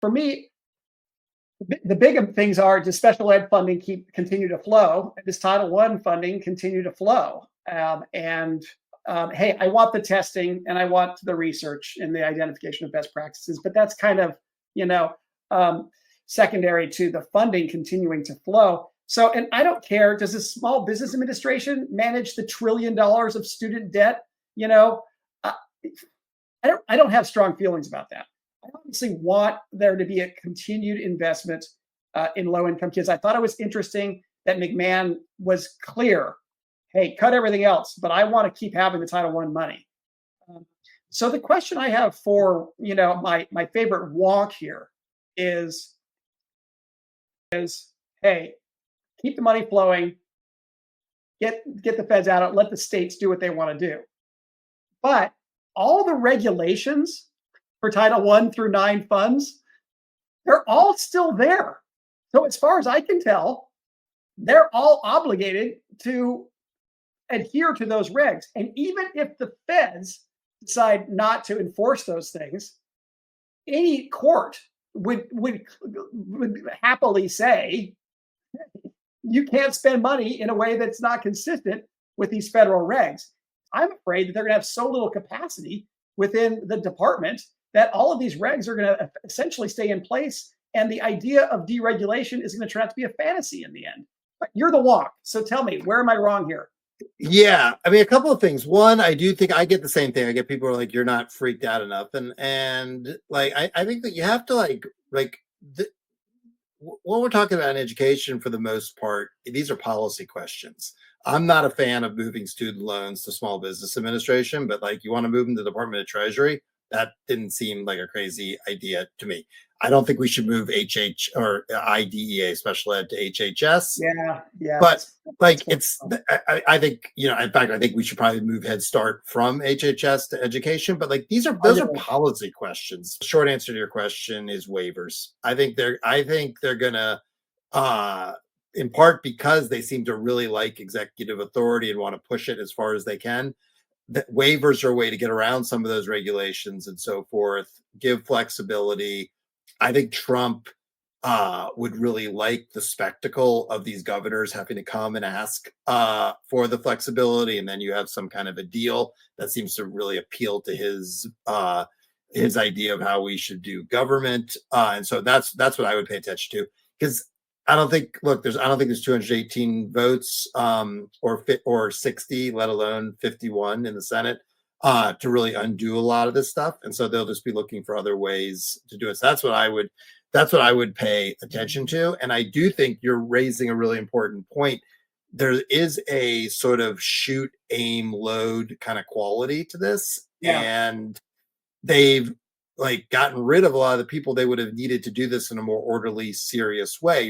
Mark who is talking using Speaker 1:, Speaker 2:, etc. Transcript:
Speaker 1: for me, the big things are, does special ed funding continue to flow? Does Title I funding continue to flow? Hey, I want the testing and I want the research and the identification of best practices, but that's kind of, you know, secondary to the funding continuing to flow. So, and I don't care, does the Small Business Administration manage the $1 trillion of student debt? You know, uh, I don't have strong feelings about that. I obviously want there to be a continued investment in low income kids. I thought it was interesting that McMahon was clear, hey, cut everything else, but I want to keep having the Title I money. Um, so the question I have for, my favorite wonk here is hey, keep the money flowing, get the feds out, let the states do what they want to do. But all the regulations for Title I through IX funds, they're all still there. So as far as I can tell, they're all obligated to adhere to those regs. And even if the feds decide not to enforce those things, any court would happily say, you can't spend money in a way that's not consistent with these federal regs. I'm afraid that they're going to have so little capacity within the department that all of these regs are going to essentially stay in place. And the idea of deregulation is going to turn out to be a fantasy in the end. But you're the walk. So tell me, where am I wrong here?
Speaker 2: Yeah, I mean, a couple of things. One, I do think I get the same thing. I get people who are like, you're not freaked out enough. And like, I think that you have to what we're talking about in education for the most part, these are policy questions. I'm not a fan of moving student loans to Small Business Administration, but like you want to move them to the Department of Treasury, that didn't seem like a crazy idea to me. I don't think we should move HH or IDEA special ed to HHS.
Speaker 1: Yeah.
Speaker 2: But like I think, in fact, I think we should probably move Head Start from HHS to education. But like those are policy questions. The short answer to your question is waivers. I think they're gonna in part because they seem to really like executive authority and want to push it as far as they can. That waivers are a way to get around some of those regulations and so forth, give flexibility. I think Trump would really like the spectacle of these governors having to come and ask for the flexibility, and then you have some kind of a deal that seems to really appeal to his idea of how we should do government. And so that's what I would pay attention to, because I don't think there's 218 votes or 60, let alone 51 in the Senate to really undo a lot of this stuff. And so they'll just be looking for other ways to do it. So that's what I would pay attention to. And I do think you're raising a really important point. There is a sort of shoot, aim, load kind of quality to this.
Speaker 1: Yeah.
Speaker 2: And they've like gotten rid of a lot of the people they would have needed to do this in a more orderly, serious way.